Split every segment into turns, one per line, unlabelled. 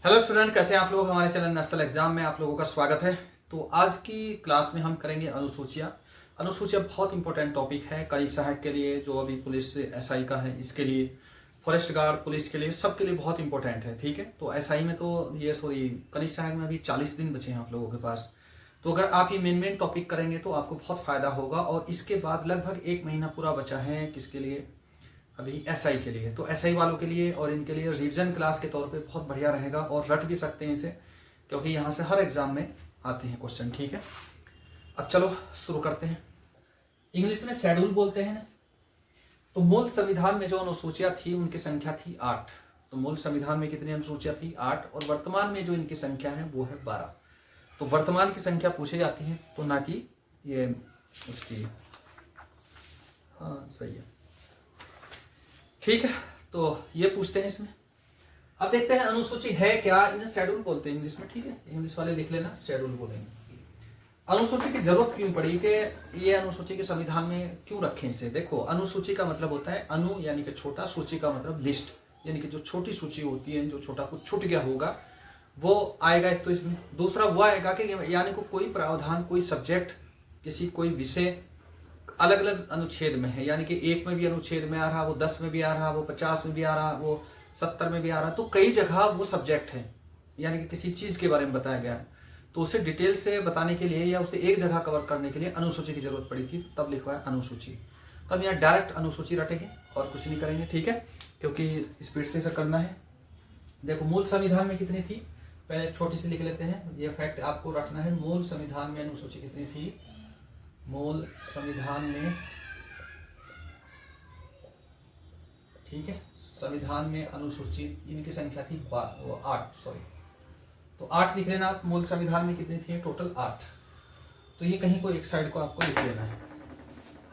Hello student, कैसे हैं आप लोग। हमारे चैनल नेशनल एग्जाम में आप लोगों का स्वागत है। तो आज की क्लास में हम करेंगे अनुसूचियाँ। अनुसूचियाँ बहुत इंपॉर्टेंट टॉपिक है कड़ी सहायक के लिए, जो अभी पुलिस एसआई का है इसके लिए, फॉरेस्ट गार्ड पुलिस के लिए, सबके लिए बहुत इंपॉर्टेंट है। ठीक है, तो एसआई में तो ये सॉरी कड़ी सहायक में अभी 40 दिन बचे हैं आप लोगों के पास। तो अगर आप ये मेन टॉपिक करेंगे तो आपको बहुत फायदा होगा। और इसके बाद लगभग 1 महीना पूरा बचा है किसके लिए, अभी एसआई के लिए। तो एसआई वालों के लिए और इनके लिए रिवीजन क्लास के तौर पे बहुत बढ़िया रहेगा और रट भी सकते हैं इसे, क्योंकि यहाँ से हर एग्जाम में आते हैं क्वेश्चन। ठीक है, अब चलो शुरू करते हैं। इंग्लिश में शेड्यूल बोलते हैं ना। तो मूल संविधान में जो अनुसूचियां थी उनकी संख्या थी 8। तो मूल संविधान में कितनी अनुसूचियां थी? 8। और वर्तमान में जो इनकी संख्या है वो है 12। तो वर्तमान की संख्या पूछी जाती है, तो ना कि ये उसकी। हाँ सही है, ठीक है। तो ये पूछते हैं इसमें। अब देखते हैं अनुसूची है क्या। इन्हें शेड्यूल बोलते हैं इंग्लिश में। ठीक है, इंग्लिश वाले लिख लेना, शेड्यूल बोलेंगे। अनुसूची की जरूरत क्यों पड़ी कि ये अनुसूची के संविधान में क्यों रखें इसे। देखो, अनुसूची का मतलब होता है अनु यानी कि छोटा, सूची का मतलब लिस्ट, यानी कि जो छोटी सूची होती है, जो छोटा कुछ छूट गया होगा वो आएगा एक। तो इसमें दूसरा वो आएगा कि यानी कि कोई प्रावधान, कोई सब्जेक्ट, किसी कोई विषय अलग अलग अनुच्छेद में है, यानी कि 1 में भी अनुच्छेद में आ रहा, वो 10 में भी आ रहा, वो 50 में भी आ रहा, वो 70 में भी आ रहा। तो कई जगह वो सब्जेक्ट है, यानी कि किसी चीज के बारे में बताया गया है, तो उसे डिटेल से बताने के लिए या उसे एक जगह कवर करने के लिए अनुसूची की जरूरत पड़ी थी, तब लिखवाया अनुसूची। तब यहाँ डायरेक्ट अनुसूची रटेंगे और कुछ नहीं करेंगे। ठीक है, क्योंकि स्पीड से इसे करना है। देखो, मूल संविधान में कितनी थी, पहले छोटी सी लिख लेते हैं, ये फैक्ट आपको रखना है। मूल संविधान में अनुसूची कितनी थी? मूल संविधान में, ठीक है, संविधान में अनुसूची इनकी संख्या थी 8, सॉरी। तो 8 लिख लेना आप। मूल संविधान में कितनी थी? टोटल 8। तो ये कहीं को एक साइड को आपको लिख लेना है।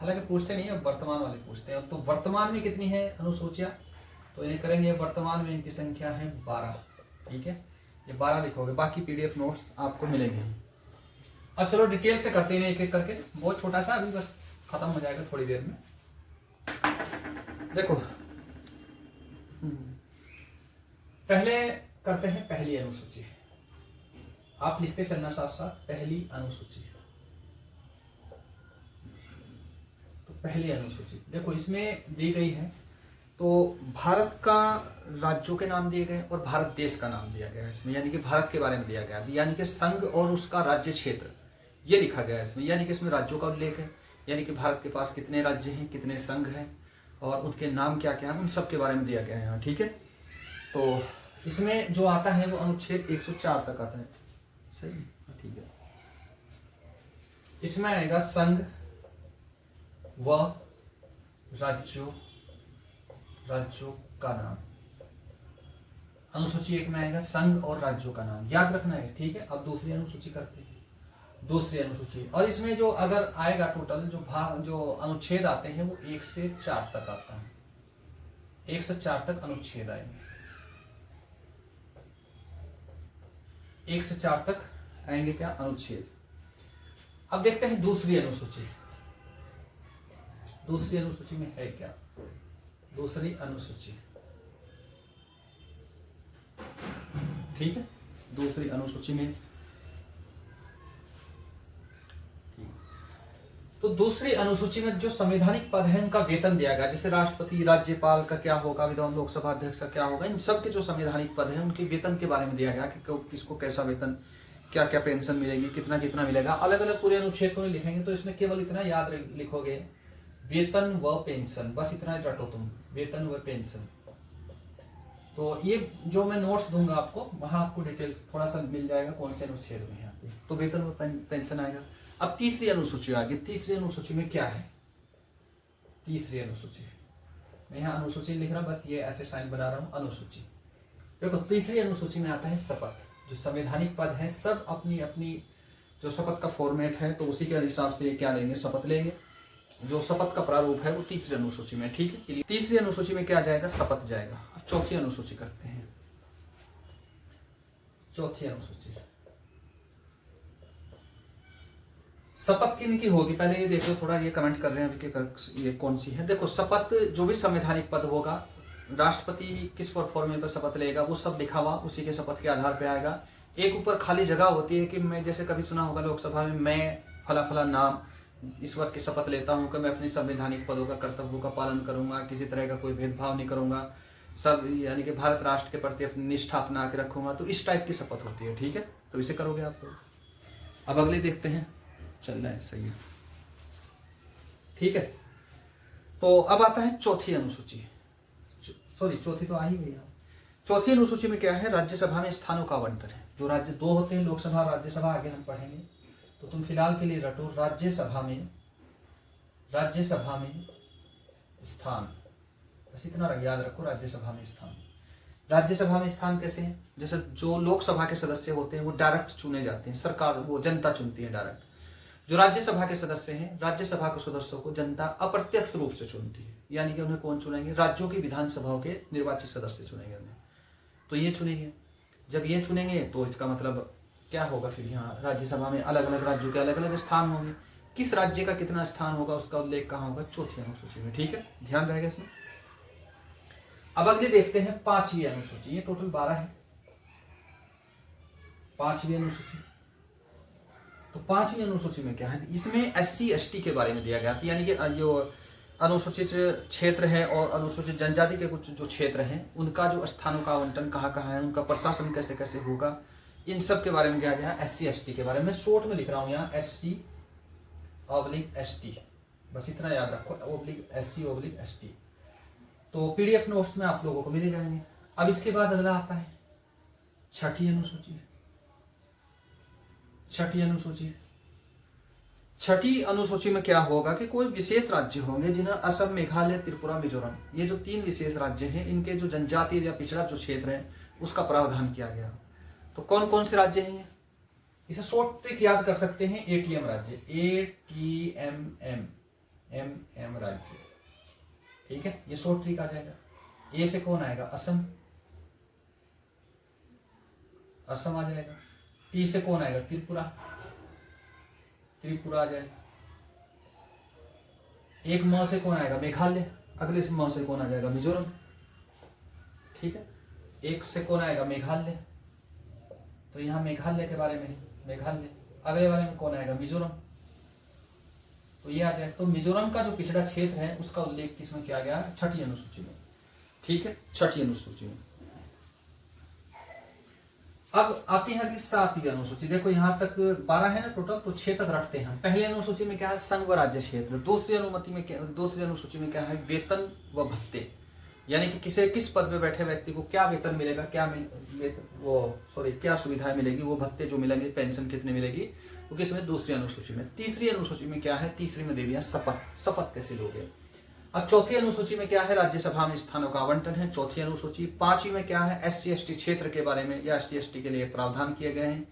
हालांकि पूछते नहीं है, वर्तमान वाले पूछते हैं। तो वर्तमान में कितनी है अनुसूचियां, तो इन्हें करेंगे वर्तमान में इनकी संख्या है 12। ठीक है, ये 12 लिखोगे, बाकी पीडीएफ नोट्स आपको मिलेंगे। अब चलो डिटेल से करते हैं एक एक करके, बहुत छोटा सा, अभी बस खत्म हो जाएगा थोड़ी देर में। देखो, पहले करते हैं पहली अनुसूची। आप लिखते चलना साथ साथ, पहली अनुसूची। तो पहली अनुसूची देखो इसमें दी गई है, तो भारत का राज्यों के नाम दिए गए और भारत देश का नाम दिया गया है इसमें, यानी कि भारत के बारे में दिया गया, यानी कि संघ और उसका राज्य क्षेत्र ये लिखा गया है इसमें, यानी कि इसमें राज्यों का उल्लेख है, यानी कि भारत के पास कितने राज्य हैं, कितने संघ हैं और उनके नाम क्या क्या है, उन सब के बारे में दिया गया है यहाँ। ठीक है, तो इसमें जो आता है वो अनुच्छेद 104 तक आता है। सही, ठीक है। इसमें आएगा संघ व राज्यों का नाम। अनुसूची 1 में आएगा संघ और राज्यों का नाम, याद रखना है। ठीक है, अब दूसरी अनुसूची करते हैं। दूसरी अनुसूची, और इसमें जो अगर आएगा टोटल जो अनुच्छेद आते हैं वो 1 से 4 तक आता है। 1 से 4 तक अनुच्छेद आएंगे, 1 से 4 तक आएंगे क्या, अनुच्छेद। अब देखते हैं दूसरी अनुसूची। दूसरी अनुसूची में है क्या? दूसरी अनुसूची, ठीक है, दूसरी अनुसूची में, तो दूसरी अनुसूची में जो संवैधानिक पद है उनका वेतन दिया गया, जैसे राष्ट्रपति, राज्यपाल का क्या होगा, विधान लोकसभा अध्यक्ष का क्या होगा, इन सब के जो संवैधानिक पद है उनके वेतन के बारे में दिया गया कि किसको कैसा वेतन, क्या क्या पेंशन मिलेगी, कितना कितना मिलेगा। अलग अलग पूरे अनुच्छेद को लिखेंगे तो इसमें केवल इतना याद लिखोगे, वेतन व पेंशन, बस इतना रटो तुम, वेतन व पेंशन। तो ये जो मैं नोट्स दूंगा आपको, वहां आपको डिटेल्स थोड़ा सा मिल जाएगा कौन से अनुच्छेद में है। तो वेतन व पेंशन आएगा। अब तीसरी अनुसूची आ गई। तीसरी अनुसूची में क्या है? तीसरी अनुसूची, मैं यहाँ अनुसूची लिख रहा हूँ, बस ये ऐसे साइन बना रहा हूँ, अनुसूची। देखो, तीसरी अनुसूची में आता है शपथ। जो संवैधानिक पद है सब अपनी अपनी जो शपथ का फॉर्मेट है, तो उसी के हिसाब से क्या लेंगे, शपथ लेंगे। जो शपथ का प्रारूप है वो तीसरी अनुसूची में। ठीक है, तीसरी अनुसूची में क्या जाएगा, शपथ जाएगा। अब चौथी अनुसूची करते हैं। चौथी अनुसूची, शपथ किनकी होगी, पहले ये देखो थोड़ा, ये कमेंट कर रहे हैं अभी कि ये कौन सी है। देखो, शपथ जो भी संवैधानिक पद होगा राष्ट्रपति किस फॉर्मेट पर शपथ लेगा वो सब लिखा हुआ उसी के शपथ के आधार पे आएगा। एक ऊपर खाली जगह होती है कि मैं, जैसे कभी सुना होगा लोकसभा में, मैं फला फला नाम ईश्वर की शपथ लेता हूँ कि मैं अपने संवैधानिक पदों का कर्तव्यों का पालन करूंगा, किसी तरह का कोई भेदभाव नहीं करूंगा, सब यानी कि भारत राष्ट्र के प्रति अपनी निष्ठा अपना के रखूंगा। तो इस टाइप की शपथ होती है, ठीक है। तो इसे करोगे आप लोग। अब अगले देखते हैं, चल रहा है सही है, ठीक है। तो अब आता है चौथी अनुसूची, सॉरी चौथी तो आ ही गई। चौथी अनुसूची में क्या है, राज्यसभा में स्थानों का आवंटन है। जो राज्य दो होते हैं, लोकसभा राज्यसभा, आगे हम पढ़ेंगे। तो तुम फिलहाल के लिए रटो राज्यसभा में स्थान, बस इतना याद रखो, राज्यसभा में स्थान। राज्यसभा में स्थान कैसे है, जैसे जो लोकसभा के सदस्य होते हैं वो डायरेक्ट चुने जाते हैं, सरकार वो जनता चुनती है डायरेक्ट। जो राज्यसभा के सदस्य हैं, राज्यसभा के सदस्यों को जनता अप्रत्यक्ष रूप से चुनती है, यानी कि उन्हें कौन चुनेंगे, राज्यों की विधानसभाओं के निर्वाचित सदस्य चुनेंगे उन्हें। तो ये चुनेंगे, जब ये चुनेंगे तो इसका मतलब क्या होगा, फिर यहाँ राज्यसभा में अलग अलग राज्यों के अलग अलग स्थान होंगे। किस राज्य का कितना स्थान होगा उसका उल्लेख कहाँ होगा, चौथी अनुसूची में, ठीक है, ध्यान रहेगा इसमें। अब अगले देखते हैं पांचवी अनुसूची, ये टोटल 12 है। पांचवी अनुसूची, तो पांचवी अनुसूची में क्या है, इसमें SC ST के बारे में दिया गया था, यानी कि जो अनुसूचित क्षेत्र है और अनुसूचित जनजाति के कुछ जो क्षेत्र हैं उनका जो स्थानों का आवंटन कहाँ कहाँ है, उनका प्रशासन कैसे कैसे होगा, इन सब के बारे में क्या गया, SC ST के बारे में। शॉर्ट में लिख रहा हूँ यहाँ SC/ST, बस इतना याद रखो, SC/ST। तो PDF नोट्स में आप लोगों को मिले जाएंगे। अब इसके बाद अगला आता है छठी अनुसूची। छठी अनुसूची में क्या होगा कि कोई विशेष राज्य होंगे जिन्हें असम, मेघालय, त्रिपुरा, मिजोरम, ये जो 3 विशेष राज्य हैं, इनके जो जनजातीय या पिछड़ा जो क्षेत्र है उसका प्रावधान किया गया। तो कौन कौन से राज्य हैं ये, इसे शॉर्ट ट्रिक याद कर सकते हैं, ATM राज्य, ATMM राज्य, ठीक है, ये शॉर्ट ट्रिक आ जाएगा। ए से कौन आएगा, असम आ जाएगा। T से कौन आएगा, त्रिपुरा आ जाएगा। एक म से कौन आएगा, मेघालय, अगले से म से कौन आ जाएगा, मिजोरम, ठीक है। एक से कौन आएगा, मेघालय, तो यहाँ मेघालय के बारे में, मेघालय, अगले वाले में कौन आएगा, मिजोरम, तो ये आ जाएगा। तो मिजोरम का जो पिछड़ा क्षेत्र है उसका उल्लेख किसमें किया गया, छठी अनुसूची में, ठीक है, छठी अनुसूची में। अब आती है कि सातवीं अनुसूची। देखो यहाँ तक 12 है ना टोटल, तो 6 तक रखते हैं। पहली अनुसूची में क्या है, संघ व राज्य क्षेत्र। दूसरी अनुसूची में क्या है, वेतन व भत्ते, यानी कि किस पद पे बैठे व्यक्ति को क्या वेतन मिलेगा, क्या सुविधाएं मिलेगी, वो भत्ते जो मिलेंगे, पेंशन कितनी मिलेगी, वो किसमें, दूसरी अनुसूची में। तीसरी अनुसूची में क्या है, तीसरी में दे दिया शपथ कैसे लोगे। अब चौथी अनुसूची में क्या है, राज्यसभा में स्थानों का आवंटन है, चौथी अनुसूची। पांचवी में क्या है, SC ST क्षेत्र के बारे में या SC ST के लिए प्रावधान किए गए हैं।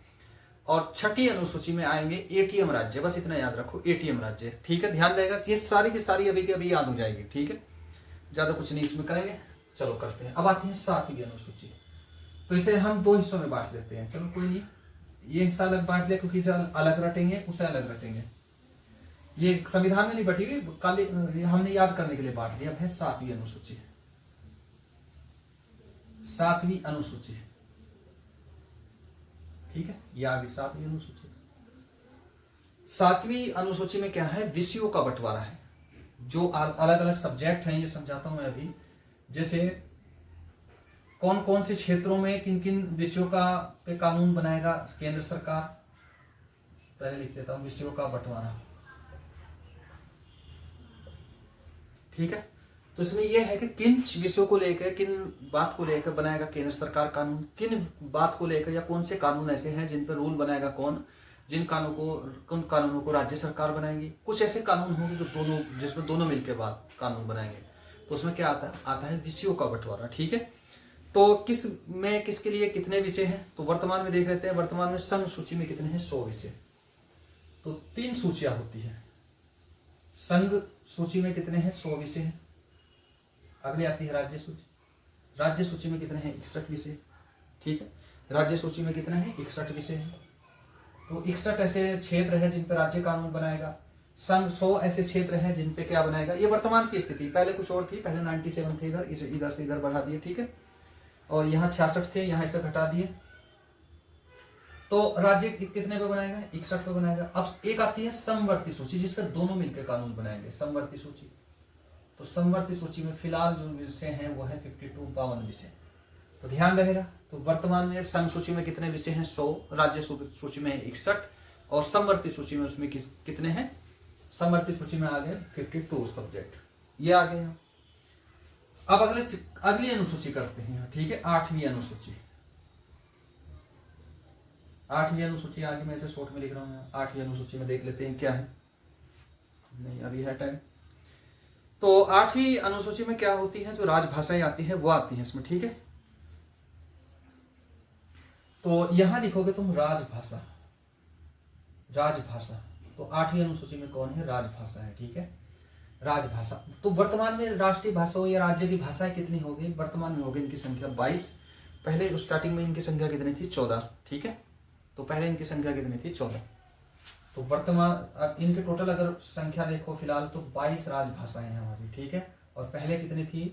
और छठी अनुसूची में आएंगे ATM राज्य, बस इतना याद रखो, ATM राज्य, ठीक है, ध्यान रहेगा। ये सारी की सारी अभी के अभी याद हो जाएगी, ठीक है, ज्यादा कुछ नहीं इसमें करेंगे। चलो करते हैं। अब आती है सातवीं अनुसूची। तो इसे हम 2 हिस्सों में बांट लेते हैं, चलो कोई नहीं, ये हिस्सा अलग बांट लिया क्योंकि इसे अलग रटेंगे, उसे अलग रटेंगे। ये संविधान में नहीं बटी हुई, काली हमने याद करने के लिए बांट दिया। है सातवीं अनुसूची, ठीक है, ये आ गई सातवीं अनुसूची। सातवीं अनुसूची में क्या है, विषयों का बंटवारा है। जो अलग अलग सब्जेक्ट हैं ये समझाता हूं मैं अभी। जैसे कौन कौन से क्षेत्रों में किन किन विषयों का पे कानून बनाएगा केंद्र सरकार, पहले लिख देता हूं, विषयों का बंटवारा, ठीक है। तो इसमें यह है कि किन विषयों को लेकर, किन बात को लेकर बनाएगा केंद्र सरकार कानून, किन बात को लेकर, या कौन से कानून ऐसे हैं जिन पर रूल बनाएगा कौन, कुन कानूनों को राज्य सरकार बनाएगी। कुछ ऐसे कानून होंगे जो जिसमें दोनों मिलकर बात कानून बनाएंगे। तो उसमें क्या आता है विषयों का बंटवारा, ठीक है। तो किसके लिए कितने विषय हैं, तो वर्तमान में देख लेते हैं। वर्तमान में संघ सूची में कितने हैं, 100 विषय। तो 3 सूचियां होती है। संघ सूची में कितने हैं, 100 विषय हैं। अगले आती है राज्य सूची। राज्य सूची में कितने हैं, 61 विषय, ठीक है। राज्य सूची में कितने हैं, 61 विषय हैं। तो 61 ऐसे क्षेत्र है जिन पर राज्य कानून बनाएगा। संघ 100 ऐसे क्षेत्र हैं जिन पे क्या बनाएगा। ये वर्तमान की स्थिति, पहले कुछ और थी, पहले 97 थे, इधर से इधर बढ़ा दिए, ठीक है। और यहाँ 66 थे, यहाँ इसे घटा दिए, तो राज्य कितने पे बनाएगा, 61 पे बनाएगा। अब एक आती है समवर्ती सूची, जिसपे दोनों मिलकर कानून बनाएंगे, समवर्ती सूची। तो समवर्ती सूची में फिलहाल जो विषय हैं वो है 52 विषय, तो ध्यान रहेगा। तो वर्तमान में संघ सूची में कितने विषय हैं, 100, राज्य सूची में 61, और समवर्ती सूची में उसमें कितने हैं, समवर्ती सूची में आ गए 52 सब्जेक्ट, ये आ गए। अब अगली अनुसूची करते हैं, ठीक है। 8वीं अनुसूची, 8वीं अनुसूची आगे मैं इसे शॉर्ट में लिख रहा हूँ। 8वीं अनुसूची में देख लेते हैं क्या है, नहीं अभी है टाइम। तो 8वीं अनुसूची में क्या होती है, जो राजभाषाएं आती है वो आती है इसमें, ठीक है। तो यहां लिखोगे तुम राजभाषा, राजभाषा, तो 8वीं अनुसूची में कौन है, राजभाषा है, ठीक है, राजभाषा। तो वर्तमान में राष्ट्रीय भाषाओं या राज्य की भाषाएं कितनी होगी, वर्तमान में होगी इनकी संख्या 22। पहले स्टार्टिंग में इनकी संख्या कितनी थी, 14, ठीक है। तो पहले इनकी संख्या कितनी थी, 14। तो वर्तमान इनके टोटल अगर संख्या देखो फिलहाल तो 22 राजभाषाएं हैं हमारी, ठीक है। और पहले कितनी थी,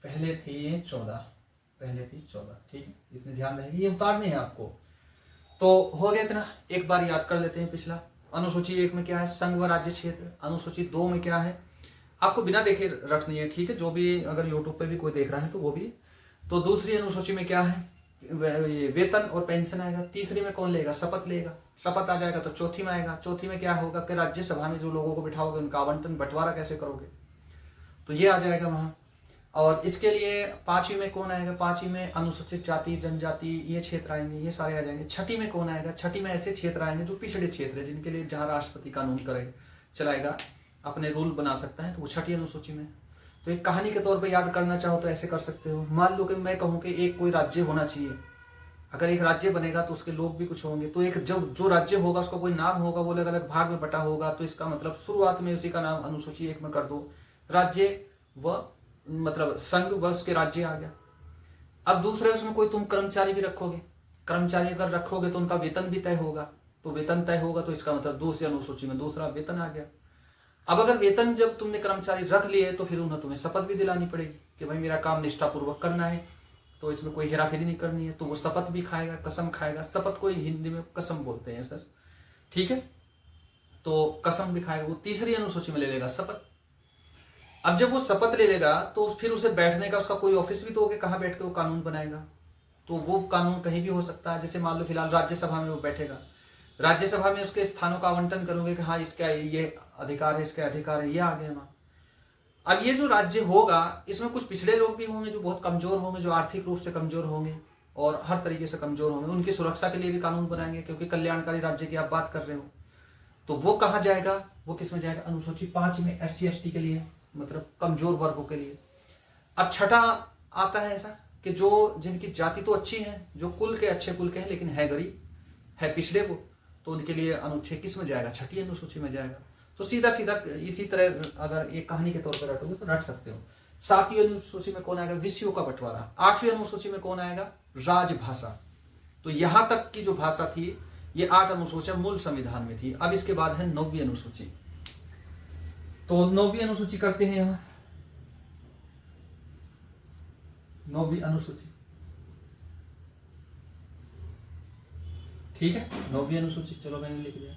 पहले थी 14, पहले थी 14, ठीक है। इतने ध्यान रहेगी, ये उतारने हैं आपको। तो हो गया इतना, एक बार याद कर लेते हैं पिछला। अनुसूची 1 में क्या है, संघ व राज्य क्षेत्र। अनुसूची 2 में क्या है, आपको बिना देखे रखनी है, ठीक है। जो भी अगर यूट्यूब पे भी कोई देख रहा है तो वो भी। तो दूसरी अनुसूची में क्या है, वेतन और पेंशन आएगा। तीसरी में कौन लेगा, शपथ लेगा, शपथ आ जाएगा। तो चौथी में आएगा, चौथी में क्या होगा कि राज्यसभा में जो लोगों को बिठाओगे उनका आवंटन बंटवारा कैसे करोगे, तो ये आ जाएगा वहां। और इसके लिए 5वीं में कौन आएगा, 5वीं में अनुसूचित जाति जनजाति ये क्षेत्र आएंगे, ये सारे आ जाएंगे। 6ठी में कौन आएगा, 6ठी में ऐसे क्षेत्र आएंगे जो पिछड़े क्षेत्र है, जिनके लिए जहां राष्ट्रपति कानून करेगा, चलाएगा, अपने रूल बना सकता है, तो वो 6ठी अनुसूची में। तो एक कहानी के तौर पे याद करना चाहो तो ऐसे कर सकते हो। मान लो कि मैं कहूँ कि एक कोई राज्य होना चाहिए, अगर एक राज्य बनेगा तो उसके लोग भी कुछ होंगे, तो एक जो राज्य होगा उसका कोई नाम होगा, वो अलग अलग भाग में बटा होगा। तो इसका मतलब शुरुआत में उसी का नाम अनुसूची 1 में कर दो, राज्य व मतलब संघ व उसके राज्य आ गया। अब दूसरे उसमें कोई तुम कर्मचारी भी रखोगे, कर्मचारी अगर रखोगे तो उनका वेतन भी तय होगा, तो वेतन तय होगा तो इसका मतलब दूसरी अनुसूची में दूसरा वेतन आ गया। अब अगर वेतन जब तुमने कर्मचारी रख लिए तो फिर उन्हें तुम्हें शपथ भी दिलानी पड़ेगी कि भाई मेरा काम निष्ठापूर्वक करना है, तो इसमें कोई हेराफेरी नहीं करनी है, तो वो शपथ भी खाएगा, कसम खाएगा। शपथ को हिंदी में कसम बोलते हैं सर, ठीक है। तो कसम भी खाएगा, वो तीसरी अनुसूची में ले लेगा शपथ। अब जब वो शपथ ले लेगा तो फिर उसे बैठने का उसका कोई ऑफिस भी दोगे, कहाँ बैठ के वो कानून बनाएगा, तो वो कानून कहीं भी हो सकता है। जैसे मान लो फिलहाल राज्यसभा में वो बैठेगा, राज्यसभा में उसके स्थानों का आवंटन करोगे कि हाँ इसका ये अधिकार है, इसका अधिकार है, ये आ गया वहां। अब ये जो राज्य होगा इसमें कुछ पिछड़े लोग भी होंगे जो बहुत कमजोर होंगे, जो आर्थिक रूप से कमजोर होंगे और हर तरीके से कमजोर होंगे, उनकी सुरक्षा के लिए भी कानून बनाएंगे, क्योंकि कल्याणकारी राज्य की आप बात कर रहे हो। तो वो कहाँ जाएगा, वो किस में जाएगा, अनुसूची 5 में SC ST के लिए, मतलब कमजोर वर्गों के लिए। अब छठा आता है ऐसा कि जो जिनकी जाति तो अच्छी है, जो कुल के अच्छे कुल के हैं लेकिन है गरीब, है पिछड़े को, तो उनके लिए अनुच्छेद किस में जाएगा, 6ठी अनुसूची में जाएगा। तो सीधा सीधा इसी तरह अगर एक कहानी के तौर पर रटोगे तो रट सकते हो। 7वीं अनुसूची में कौन आएगा, विषयों का बंटवारा। 8वीं अनुसूची में कौन आएगा, राजभाषा। तो यहां तक की जो भाषा थी ये 8 अनुसूचियां मूल संविधान में थी। अब इसके बाद है 9वीं अनुसूची। तो 9वीं अनुसूची करते हैं यहां, 9वीं अनुसूची, ठीक है। 9वीं अनुसूची, चलो मैंने लिख दिया।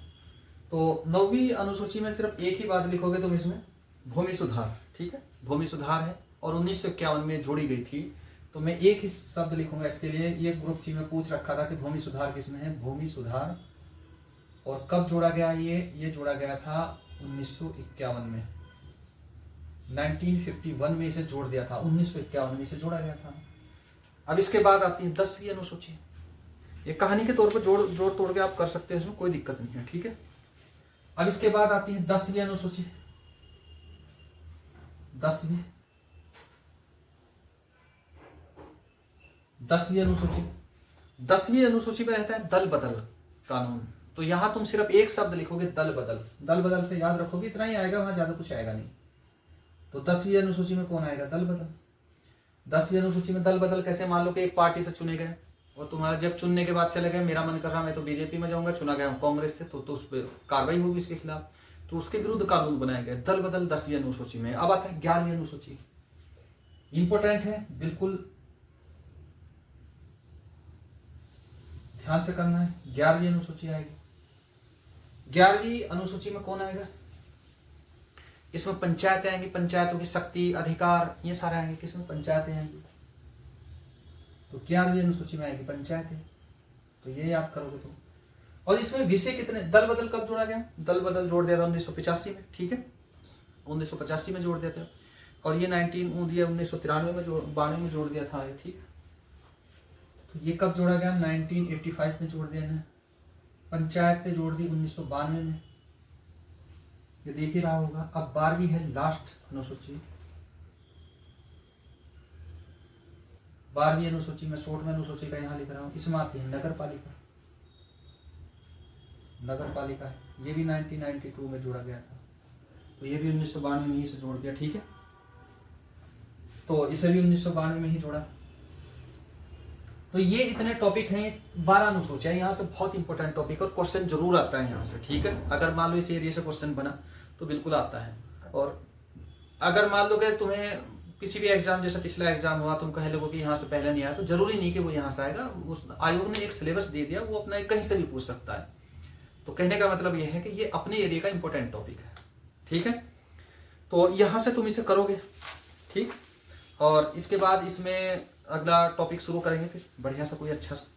तो 9वीं अनुसूची में सिर्फ एक ही बात लिखोगे तुम इसमें, भूमि सुधार, ठीक है, भूमि सुधार है और 1951 में जोड़ी गई थी। तो मैं एक ही शब्द लिखूंगा इसके लिए। ये ग्रुप सी में पूछ रखा था कि भूमि सुधार किसमें है, भूमि सुधार। और कब जोड़ा गया, ये जोड़ा गया था 1951 में, 1951 में इसे जोड़ दिया था, 1951 में इसे जोड़ा गया था। अब इसके बाद आती है 10वीं अनुसूची। ये कहानी के तौर पर जोड़ तोड़ के आप कर सकते हैं, इसमें कोई दिक्कत नहीं है, ठीक है। अब इसके बाद आती है 10वीं अनुसूची। 10वीं अनुसूची, 10वीं अनुसूची में रहता है दल बदल कानून। तो यहां तुम सिर्फ एक शब्द लिखोगे, दल बदल। दल बदल से याद रखोगे, इतना ही आएगा, वहां ज्यादा कुछ आएगा नहीं। तो 10वीं अनुसूची में कौन आएगा, दल बदल। 10वीं अनुसूची में दल बदल कैसे, मान लो कि एक पार्टी से चुने गए और तुम्हारा जब चुनने के बाद चले गए, मेरा मन कर रहा मैं तो बीजेपी में जाऊंगा, चुना गया हूं कांग्रेस से, तो उस पर कार्रवाई होगी इसके खिलाफ। तो उसके विरुद्ध कानून बनाए गए, दल बदल 10वीं अनुसूची में। अब आता है 11वीं अनुसूची, इंपॉर्टेंट है, बिल्कुल ध्यान से करना है। 11वीं अनुसूची आएगी। 11वीं अनुसूची में कौन आएगा? इसमें पंचायतें आएंगी, पंचायतों की शक्ति, अधिकार, ये सारे आएंगे। किसमें? पंचायतें आएंगी। तो 11वीं अनुसूची में आएगी पंचायतें, तो ये याद करोगे तुम। और इसमें विषय कितने? दल बदल कब जोड़ा गया? दल बदल जोड़ दिया था 1985 में, ठीक है, 1985 में जोड़ दिया था। और ये 1993 में, 92 में जोड़ दिया था, ठीक है। तो ये कब जोड़ा गया? 1985 में जोड़ दिया ना। पंचायतें जोड़ दी 1992 में, ये देख ही रहा होगा। अब 12वीं है लास्ट अनुसूची, 12वीं अनुसूची में, शॉर्ट में अनुसूची का यहाँ लिख रहा हूँ, इसमें आती है नगर पालिका। नगर पालिका है, ये भी 1992 में जोड़ा गया था, तो ये भी 1992 में ही से जोड़ दिया, ठीक है। तो इसे भी 1992 में ही जोड़ा। तो ये इतने टॉपिक हैं, 12 अनुसूचियां, यहाँ से बहुत इंपॉर्टेंट टॉपिक, और क्वेश्चन जरूर आता है यहाँ से, ठीक है। अगर मान लो इस एरिया से क्वेश्चन बना तो बिल्कुल आता है। और अगर मान लो कि तुम्हें किसी भी एग्जाम, जैसा पिछला एग्जाम हुआ, तुम कह लोगे कि यहाँ से पहले नहीं आया, तो जरूरी नहीं कि वो यहाँ से आएगा। उस आयोग ने एक सिलेबस दे दिया, वो अपना कहीं से भी पूछ सकता है। तो कहने का मतलब ये है कि ये अपने एरिया का इंपॉर्टेंट टॉपिक है, ठीक है। तो यहाँ से तुम इसे करोगे, ठीक। और इसके बाद इसमें अगला टॉपिक शुरू करेंगे फिर बढ़िया सा, कोई अच्छा सा।